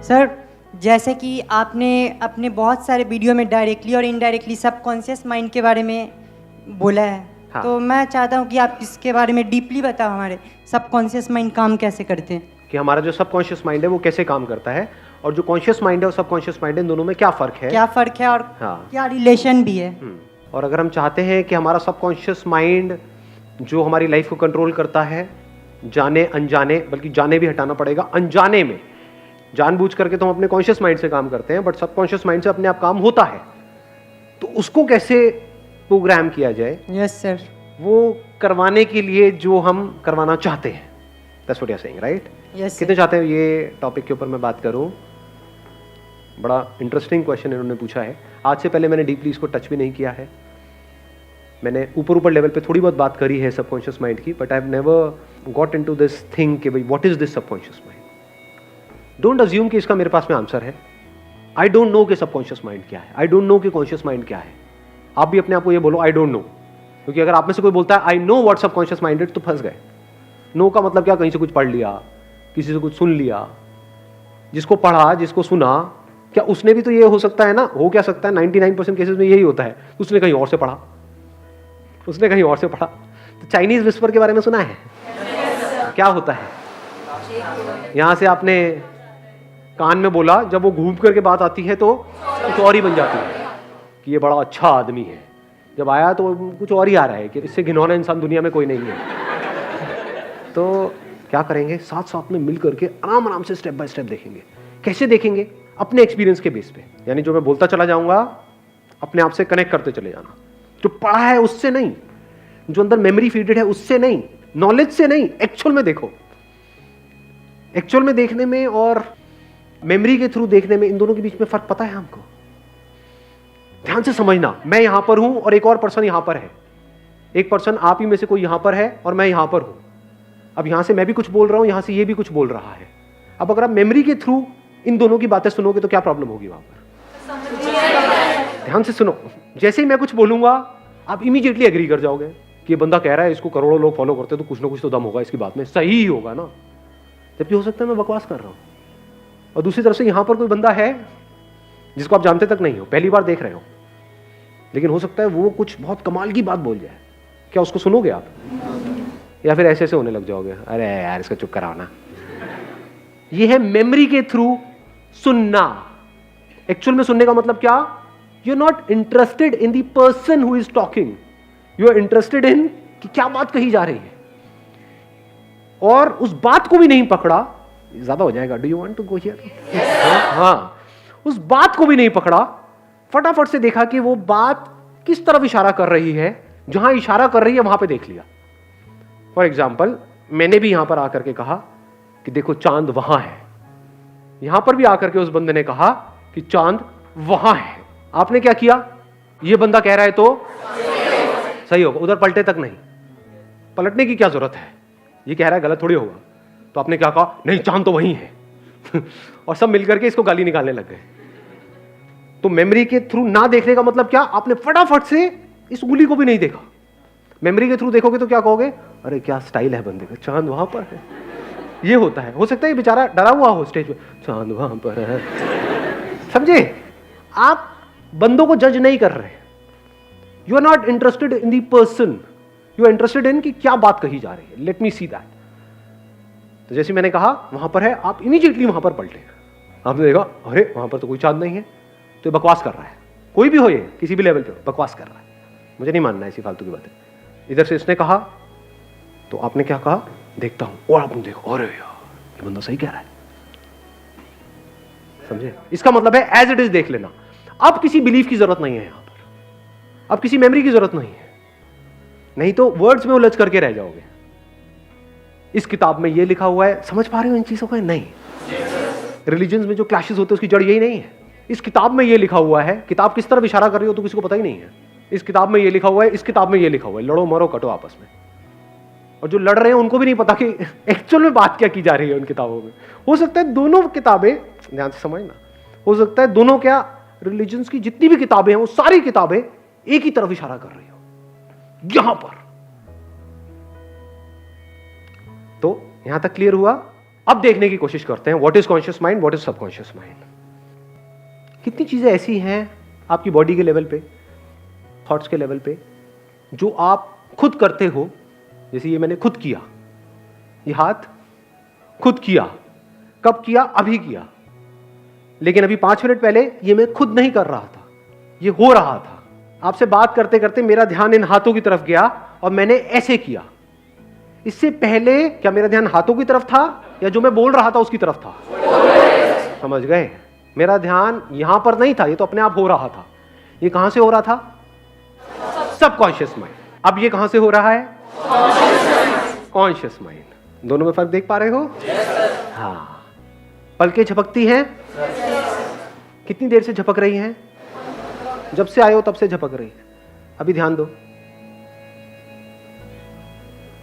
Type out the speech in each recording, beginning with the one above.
Sir, जैसे कि आपने अपने बहुत सारे वीडियो में डायरेक्टली और इनडायरेक्टली सबकॉन्शियस माइंड के बारे में बोला है। हाँ। तो मैं चाहता हूँ कि आप इसके बारे में डीपली बताओ, हमारे सबकॉन्शियस माइंड काम कैसे करते हैं। कि हमारा जो सबकॉन्शियस माइंड है वो कैसे काम करता है, और जो कॉन्शियस माइंड है और सबकॉन्शियस माइंड है, इन दोनों में क्या फ़र्क है। क्या फ़र्क है और हाँ। क्या रिलेशन भी है। और अगर हम चाहते हैं कि हमारा सबकॉन्शियस माइंड जो हमारी लाइफ को कंट्रोल करता है, जाने अनजाने, बल्कि जाने भी हटाना पड़ेगा, अनजाने में जानबूझ करके तो हम अपने कॉन्शियस माइंड से काम करते हैं, बट सबकॉन्शियस माइंड से अपने आप काम होता है, तो उसको कैसे प्रोग्राम किया जाए। Yes sir. वो करवाने के लिए जो हम करवाना चाहते हैं, that's what you are saying, right. Yes कितने चाहते हैं ये टॉपिक के ऊपर मैं बात करूं। बड़ा इंटरेस्टिंग क्वेश्चन इन्होंने पूछा है। आज से पहले मैंने डीपली इसको टच भी नहीं किया है। मैंने ऊपर लेवल पे थोड़ी बहुत बात करी है सबकॉन्शियस माइंड की, but I have never got into this thing कि भाई what is this subconscious mind. Don't assume कि इसका मेरे पास में आंसर है। आई डोंट नो कि सबकॉन्शियस माइंड क्या है, आई डोंट नो कि कॉन्शियस माइंड क्या है। आप भी अपने आप को ये बोलो आई डोंट नो, क्योंकि अगर आप में से कोई बोलता है I know what subconscious mind is, तो फंस गए। नो का मतलब क्या, कहीं से कुछ पढ़ लिया, किसी से कुछ सुन लिया, जिसको पढ़ा जिसको सुना, क्या उसने भी तो ये हो सकता है ना, हो क्या सकता है 99% केसेस में यही होता है, उसने कहीं और से पढ़ा, उसने कहीं और से पढ़ा। तो चाइनीज विस्पर के बारे में सुना है? क्या होता है, यहां से आपने कान में बोला, जब वो घूम करके बात आती है तो कुछ और ही बन जाती है कि ये बड़ा अच्छा आदमी है, जब आया तो कुछ और ही आ रहा है कि इससे घिनौना इंसान दुनिया में कोई नहीं है। तो क्या करेंगे, साथ साथ में मिल करके आराम आराम से स्टेप बाय स्टेप देखेंगे। कैसे देखेंगे? अपने एक्सपीरियंस के बेस पे, यानी जो मैं बोलता चला जाऊंगा अपने आप से कनेक्ट करते चले जाना। जो पढ़ा है उससे नहीं, जो अंदर मेमोरी फीडेड है उससे नहीं, नॉलेज से नहीं, एक्चुअल में देखो। एक्चुअल में देखने में और मेमोरी के थ्रू देखने में, इन दोनों के बीच में फर्क पता है हमको? ध्यान से समझना, मैं यहां पर हूं और एक और पर्सन यहां पर है। एक पर्सन आप ही में से कोई यहां पर है और मैं यहां पर हूं। अब यहां से मैं भी कुछ बोल रहा हूं, यहां से ये भी कुछ बोल रहा है। अब अगर आप मेमोरी के थ्रू इन दोनों की बातें सुनोगे तो क्या प्रॉब्लम होगी वहां पर? ध्यान से सुनो, जैसे ही मैं कुछ बोलूंगा आप इमीडिएटली एग्री कर जाओगे कि ये बंदा कह रहा है, इसको करोड़ों लोग फॉलो करते हैं, तो कुछ ना कुछ तो दम होगा इसकी बात में, सही ही होगा ना। जबकि हो सकता है मैं बकवास कर रहा हूं। और दूसरी तरफ से यहां पर कोई बंदा है जिसको आप जानते तक नहीं हो, पहली बार देख रहे हो, लेकिन हो सकता है वो कुछ बहुत कमाल की बात बोल जाए। क्या उसको सुनोगे आप, या फिर ऐसे ऐसे होने लग जाओगे, अरे यार इसका चुप कराओ ना। ये है मेमोरी के थ्रू सुनना। एक्चुअल में सुनने का मतलब क्या? You are not interested in the person who is talking, you are interested in कि क्या बात कही जा रही है, और उस बात को भी नहीं पकड़ा। ज्यादा हो जाएगा, do you want to go here? हाँ, उस बात को भी नहीं पकड़ा, फटाफट से देखा कि वो बात किस तरफ इशारा कर रही है, जहां इशारा कर रही है वहां पे देख लिया। फॉर एग्जाम्पल, मैंने भी यहां पर आकर के कहा कि देखो चांद वहां है, यहां पर भी आकर के उस बंदे ने कहा कि चांद वहां है। आपने क्या किया? ये बंदा कह रहा है तो सही होगा, उधर पलटे तक नहीं। पलटने की क्या जरूरत है, ये कह रहा है गलत थोड़ी होगा। तो आपने क्या कहा? नहीं, चांद तो वहीं है। और सब मिलकर के इसको गाली निकालने लग गए। तो मेमोरी के थ्रू ना देखने का मतलब क्या? आपने फटाफट से इस उंगली को भी नहीं देखा। मेमोरी के थ्रू देखोगे तो क्या कहोगे? अरे क्या स्टाइल है बंदे का, चांद वहां पर है। ये होता है। हो सकता है ये बेचारा डरा हुआ हो स्टेज पे, चांद वहां पर है। समझे? आप बंदों को जज नहीं कर रहे, you are not interested in the person, you are interested in कि क्या बात कही जा रही है। Let me see that. तो जैसे मैंने कहा वहां पर है, आप इमीडिएटली वहां पर पलटे। आपने देखा अरे वहां पर तो कोई चांद नहीं है, तो ये बकवास कर रहा है। कोई भी हो, ये किसी भी लेवल पे बकवास कर रहा है, मुझे नहीं मानना ऐसी फालतू की बातें। इधर से इसने कहा तो आपने क्या कहा? देखता हूं। और आपने देखा अरे यार ये बंदा सही कह रहा है। समझे? इसका मतलब है एज इट इज देख लेना। अब किसी बिलीफ की जरूरत नहीं है यहां पर, अब किसी मेमोरी की जरूरत नहीं है, नहीं तो वर्ड्स में उलझ करके रह जाओगे। इस किताब में ये लिखा हुआ है, समझ पा रहे हो इन चीजों को? नहीं। रिलीजन्स में जो क्लैशेस होते हैं उसकी जड़ यही नहीं है। इस किताब में ये लिखा हुआ है, किताब किस तरफ इशारा कर रही हो तो किसी को पता ही नहीं है। इस किताब में ये लिखा हुआ है, इस किताब में ये लिखा हुआ है, लड़ो मरो कटो आपस में। और जो लड़ रहे हैं उनको भी नहीं पता कि एक्चुअल में बात क्या की जा रही है उन किताबों में। हो सकता है दोनों किताबें, ध्यान से समझना, हो सकता है दोनों क्या रिलीजन्स की जितनी भी किताबें हैं वो सारी किताबें एक ही तरफ इशारा कर रही हो, यहां पर। तो यहां तक क्लियर हुआ? अब देखने की कोशिश करते हैं what is conscious mind, what is subconscious mind. कितनी चीजें ऐसी हैं आपकी बॉडी के लेवल पे, थॉट्स के लेवल पे, जो आप खुद करते हो। जैसे ये मैंने खुद किया, ये हाथ खुद किया। कब किया? अभी किया। लेकिन अभी 5 मिनट पहले ये मैं खुद नहीं कर रहा था, ये हो रहा था। आपसे बात करते करते मेरा ध्यान इन हाथों की तरफ गया और मैंने ऐसे किया। इससे पहले क्या मेरा ध्यान हाथों की तरफ था या जो मैं बोल रहा था उसकी तरफ था? समझ गए? मेरा ध्यान यहां पर नहीं था, ये तो अपने आप हो रहा था। ये कहां से हो रहा था? Subconscious mind. अब ये कहां से हो रहा है? Conscious mind. दोनों में फर्क देख पा रहे हो? हाँ। पलकें झपकती हैं। कितनी देर से झपक रही हैं? जब से आए हो तब से झपक रही है। अभी ध्यान दो,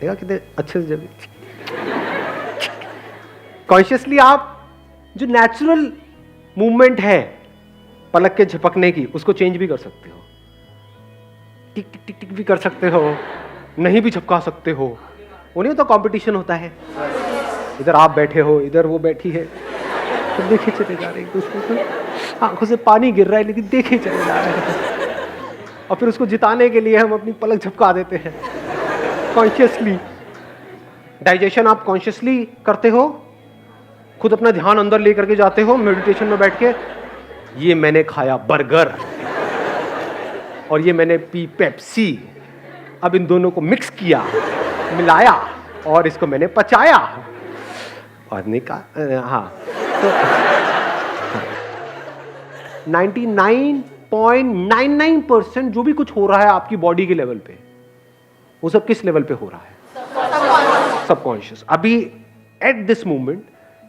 देखा कितने अच्छे से जब कॉन्शियसली आप जो नेचुरल मूवमेंट है पलक के झपकने की, उसको चेंज भी कर सकते हो। टिक टिक टिक टिक भी कर सकते हो, नहीं भी झपका सकते हो। वो नहीं होता कंपटीशन होता है, इधर आप बैठे हो, इधर वो बैठी है, तो देखे चले जा रहे हैं दूसरे को, आंखों से पानी गिर रहा है लेकिन देखे चले जा रहे हैं। और फिर उसको जिताने के लिए हम अपनी पलक झपका देते हैं कॉन्शियसली। डाइजेशन आप कॉन्शियसली करते हो, खुद अपना ध्यान अंदर लेकर के जाते हो मेडिटेशन में बैठ के। ये मैंने खाया बर्गर और ये मैंने पी पेप्सी, अब इन दोनों को मिक्स किया, मिलाया और इसको मैंने पचाया और निकाल। हाँ, तो 99.99% जो भी कुछ हो रहा है आपकी बॉडी के लेवल पे, वो सब किस लेवल पे हो रहा है? सबकॉन्शियस। अभी एट दिस मोमेंट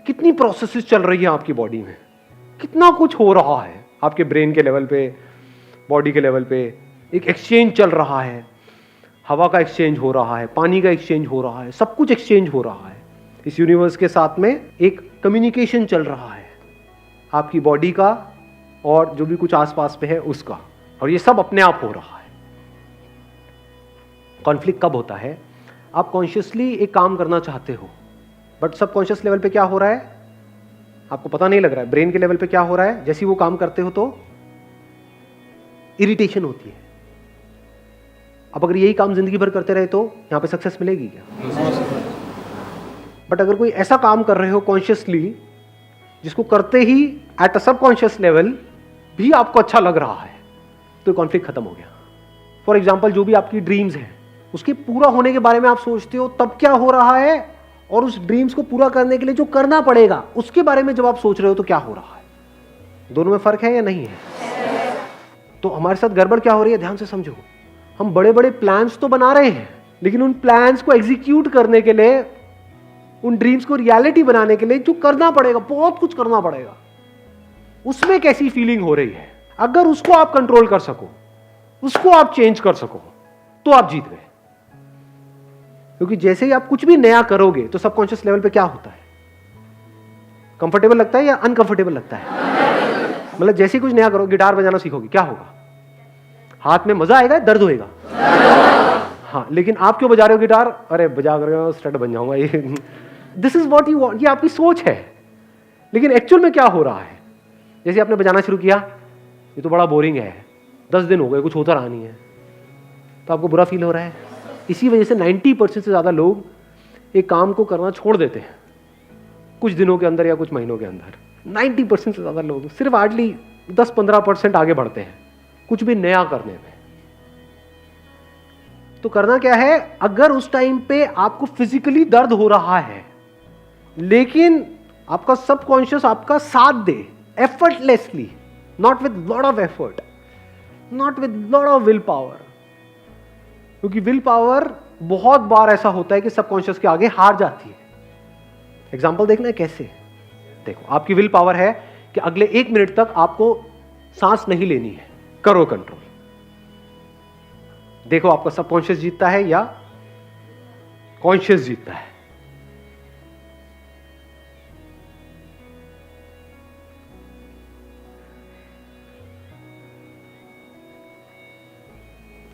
कितनी प्रोसेसेस चल रही है आपकी बॉडी में, कितना कुछ हो रहा है आपके ब्रेन के लेवल पे, बॉडी के लेवल पे। एक एक्सचेंज चल रहा है, हवा का एक्सचेंज हो रहा है, पानी का एक्सचेंज हो रहा है, सब कुछ एक्सचेंज हो रहा है। इस यूनिवर्स के साथ में एक कम्युनिकेशन चल रहा है आपकी बॉडी का और जो भी कुछ आसपास पे है उसका, और ये सब अपने आप हो रहा है। कॉन्फ्लिक्ट कब होता है? आप कॉन्शियसली एक काम करना चाहते हो बट सबकॉन्शियस लेवल पे क्या हो रहा है आपको पता नहीं लग रहा है। ब्रेन के लेवल पे क्या हो रहा है? जैसे ही वो काम करते हो तो इरिटेशन होती है। अब अगर यही काम जिंदगी भर करते रहे तो यहां पे सक्सेस मिलेगी क्या? बट अगर कोई ऐसा काम कर रहे हो कॉन्शियसली जिसको करते ही एट अ सबकॉन्शियस लेवल भी आपको अच्छा लग रहा है, तो कॉन्फ्लिक्ट खत्म हो गया। फॉर एग्जाम्पल, जो भी आपकी ड्रीम्स हैं उसके पूरा होने के बारे में आप सोचते हो, तब क्या हो रहा है, और उस ड्रीम्स को पूरा करने के लिए जो करना पड़ेगा उसके बारे में जब आप सोच रहे हो तो क्या हो रहा है? दोनों में फर्क है या नहीं है? तो हमारे साथ गड़बड़ क्या हो रही है, ध्यान से समझो। हम बड़े बड़े प्लान्स तो बना रहे हैं, लेकिन उन प्लान्स को एग्जीक्यूट करने के लिए, उन ड्रीम्स को रियलिटी बनाने के लिए जो करना पड़ेगा, बहुत कुछ करना पड़ेगा, उसमें कैसी फीलिंग हो रही है, अगर उसको आप कंट्रोल कर सको, उसको आप चेंज कर सको, तो आप जीत गए। क्योंकि जैसे ही आप कुछ भी नया करोगे तो सबकॉन्शियस लेवल पे क्या होता है? कंफर्टेबल लगता है या अनकंफर्टेबल लगता है? मतलब जैसे ही कुछ नया करो, गिटार बजाना सीखोगे, क्या होगा? हाथ में मजा आएगा, दर्द होएगा? हाँ, लेकिन आप क्यों बजा रहे हो गिटार? अरे बजा कर स्टड बन जाऊंगा। ये this is what you want, ये आपकी सोच है। लेकिन एक्चुअल में क्या हो रहा है? जैसे आपने बजाना शुरू किया, ये तो बड़ा बोरिंग है, 10 दिन हो गए, कुछ होता रहा नहीं है, तो आपको बुरा फील हो रहा है। इसी वजह से 90% से ज्यादा लोग एक काम को करना छोड़ देते हैं कुछ दिनों के अंदर या कुछ महीनों के अंदर। 90% से ज्यादा लोग सिर्फ हार्डली 10-15% आगे बढ़ते हैं कुछ भी नया करने में। तो करना क्या है? अगर उस टाइम पे आपको फिजिकली दर्द हो रहा है, लेकिन आपका सबकॉन्शियस आपका साथ दे effortlessly, not with lot of effort, not with lot of will power, क्योंकि विल पावर बहुत बार ऐसा होता है कि सबकॉन्शियस के आगे हार जाती है। एग्जांपल देखना है कैसे? देखो, आपकी विल पावर है कि अगले 1 मिनट तक आपको सांस नहीं लेनी है, करो कंट्रोल। देखो आपका सबकॉन्शियस जीतता है या कॉन्शियस जीतता है?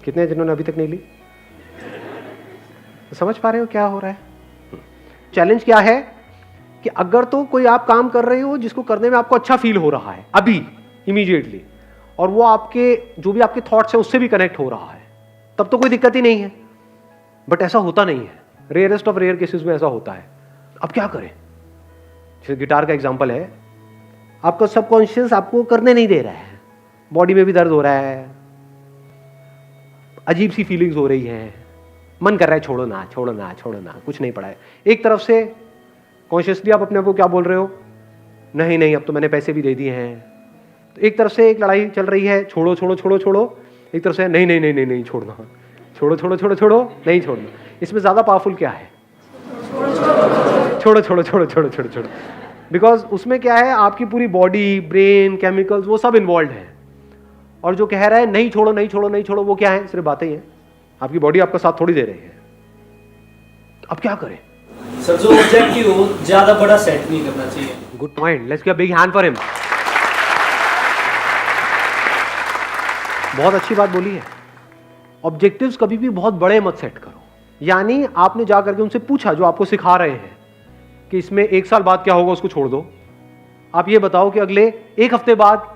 कितने जिन्होंने अभी तक नहीं ली? तो समझ पा रहे हो क्या हो रहा है? चैलेंज क्या है कि अगर तो कोई आप काम कर रहे हो जिसको करने में आपको अच्छा फील हो रहा है अभी इमीडिएटली, और वो आपके जो भी आपके थॉट्स है उससे भी कनेक्ट हो रहा है, तब तो कोई दिक्कत ही नहीं है। बट ऐसा होता नहीं है, रेयरेस्ट ऑफ रेयर केसेस में ऐसा होता है। अब क्या करें? जैसे गिटार का एग्जांपल है, आपका सबकॉन्शियस आपको करने नहीं दे रहा है, बॉडी में भी दर्द हो रहा है, अजीब सी फीलिंग्स हो रही है, मन कर रहा है छोड़ो ना छोड़ो ना छोड़ो ना, कुछ नहीं पड़ा है। एक तरफ से कॉन्शियसली आप अपने आप को क्या बोल रहे हो, नहीं नहीं अब तो मैंने पैसे भी दे दिए हैं। तो एक तरफ से एक लड़ाई चल रही है, छोड़ो छोड़ो छोड़ो छोड़ो, एक तरफ से नहीं नहीं नहीं नहीं नहीं छोड़ना, छोड़ो छोड़ो छोड़ो छोड़ो नहीं छोड़ना। इसमें ज्यादा पावरफुल क्या है? छोड़ो छोड़ो छोड़ो छोड़ो छोड़ो छोड़ो। बिकॉज उसमें क्या है, आपकी पूरी बॉडी, ब्रेन, केमिकल्स वो सब इन्वॉल्व है। और जो कह रहा है नहीं छोड़ो नहीं छोड़ो नहीं छोड़ो, वो क्या है? सिर्फ बातें ही हैं। आपकी बॉडी आपका साथ थोड़ी दे रही है। अब क्या करें? सर जो ऑब्जेक्टिव हो ज्यादा बड़ा सेट नहीं करना चाहिए। Good point, let's give a big hand for him. बहुत अच्छी बात बोली है। ऑब्जेक्टिव्स कभी भी बहुत बड़े मत सेट करो। यानी आपने जा करके उनसे पूछा जो आपको सिखा रहे हैं कि इसमें 1 साल बाद क्या होगा, उसको छोड़ दो। आप ये बताओ कि अगले 1 हफ्ते बाद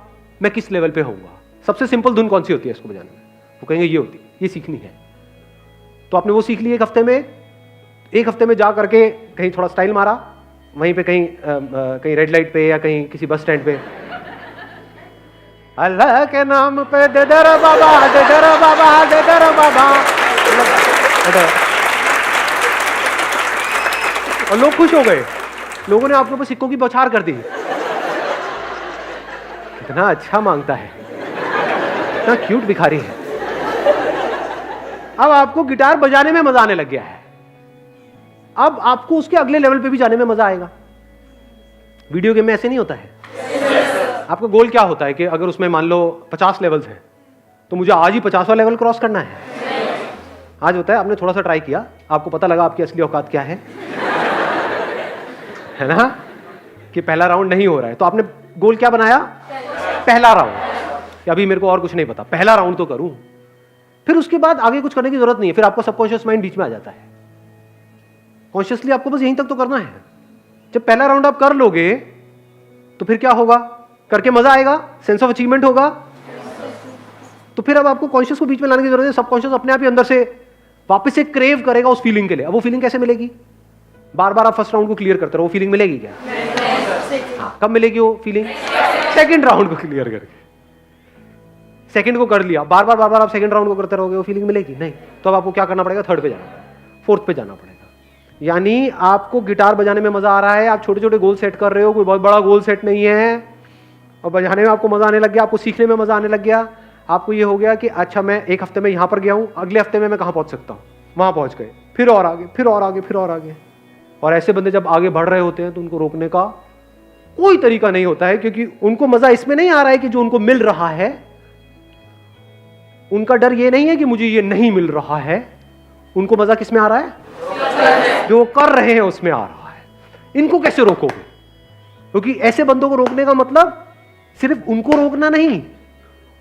मैं किस लेवल पे होऊंगा। सबसे सिंपल धुन कौन सी होती है इसको बजाने में? वो कहेंगे ये होती, ये सीखनी है। तो आपने वो सीख ली 1 हफ्ते में। 1 हफ्ते में जा करके कहीं थोड़ा स्टाइल मारा, वहीं पे कहीं रेड लाइट पे या कहीं किसी बस स्टैंड पे, अल्लाह के नाम पे दे दर बाबा दे दर बाबा दे दर बाबा, और लोग खुश हो गए। लोगों ने आपके ऊपर सिक्कों की बौछार कर दी। कितना अच्छा मांगता है, कितना क्यूट भिखारी है। अब आपको गिटार बजाने में मजा आने लग गया है। अब आपको उसके अगले लेवल पे भी जाने में मजा आएगा। वीडियो गेम में ऐसे नहीं होता है। आपका गोल क्या होता है कि अगर उसमें मान लो 50 लेवल्स हैं तो मुझे आज ही 50वां लेवल क्रॉस करना है। आज होता है आपने थोड़ा सा ट्राई किया, आपको पता लगा आपकी असली औकात क्या है ना, कि पहला राउंड नहीं हो रहा है, तो आपने गोल क्या बनाया? पहला राउंड, कि अभी मेरे को और कुछ नहीं पता, पहला राउंड तो करूं। फिर उसके बाद आगे कुछ करने की जरूरत नहीं है। फिर आपका सबकॉन्शियस माइंड बीच में आ जाता है। कॉन्शियसली आपको बस यहीं तक तो करना है। जब पहला राउंड आप कर लोगे तो फिर क्या होगा? करके मजा आएगा, सेंस ऑफ अचीवमेंट होगा। तो फिर अब आपको कॉन्शियस को बीच में लाने की जरूरत है। सबकॉन्शियस अपने आप ही अंदर से वापस से क्रेव करेगा उस फीलिंग के लिए। अब वो फीलिंग कैसे मिलेगी? बार बार आप फर्स्ट राउंड को क्लियर करते रहो, वो फीलिंग मिलेगी क्या? हाँ, कब मिलेगी वो फीलिंग? सेकंड राउंड को क्लियर करके। सेकंड को कर लिया, बार बार आप सेकंड राउंड को करते रहोगे, वो फीलिंग मिलेगी नहीं। तो अब आपको क्या करना पड़ेगा? थर्ड पे जाना पड़ेगा, फोर्थ पे जाना पड़ेगा। यानी आपको गिटार बजाने में मजा आ रहा है, आप छोटे छोटे गोल सेट कर रहे हो, कोई बहुत बड़ा गोल सेट नहीं है, और बजाने में आपको मजा आने लग गया, आपको सीखने में मजा आने लग गया। आपको ये हो गया कि अच्छा मैं 1 हफ्ते में यहां पर गया हूं, अगले हफ्ते में मैं कहां पहुंच सकता हूं? वहां पहुंच गए, फिर और आगे फिर और आगे फिर और आगे। और ऐसे बंदे जब आगे बढ़ रहे होते हैं तो उनको रोकने का कोई तरीका नहीं होता है, क्योंकि उनको मजा इसमें नहीं आ रहा है कि जो उनको मिल रहा है। उनका डर ये नहीं है कि मुझे ये नहीं मिल रहा है, उनको मजा किस में आ रहा है? जो कर रहे हैं उसमें आ रहा है। इनको कैसे रोकोगे? क्योंकि ऐसे बंदों को रोकने का मतलब सिर्फ उनको रोकना नहीं,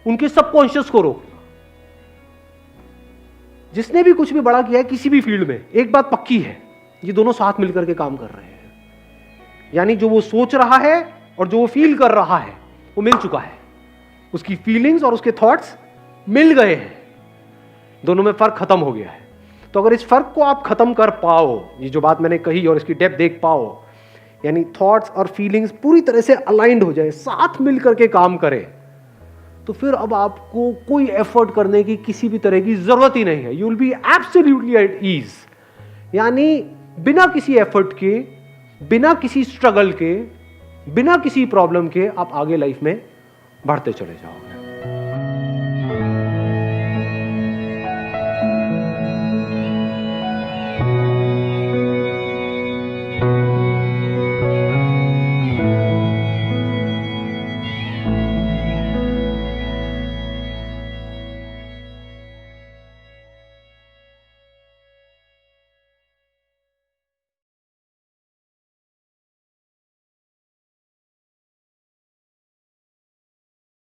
उनके सबकॉन्शियस को रोकना। जिसने भी कुछ भी बड़ा किया है किसी भी फील्ड में, एक बात पक्की है, ये दोनों साथ मिलकर के काम कर रहे हैं। यानी जो वो सोच रहा है और जो वो फील कर रहा है वो मिल चुका है। उसकी फीलिंग्स और उसके थॉट्स मिल गए हैं, दोनों में फर्क खत्म हो गया है। तो अगर इस फर्क को आप खत्म कर पाओ, ये जो बात मैंने कही और इसकी डेप्थ देख पाओ, यानी थॉट्स और फीलिंग्स पूरी तरह से अलाइंड हो जाए, साथ मिल करके काम करे, तो फिर अब आपको कोई एफर्ट करने की किसी भी तरह की जरूरत ही नहीं है। You will be absolutely at ease. यानी बिना किसी एफर्ट के, बिना किसी स्ट्रगल के, बिना किसी प्रॉब्लम के आप आगे लाइफ में बढ़ते चले जाओगे।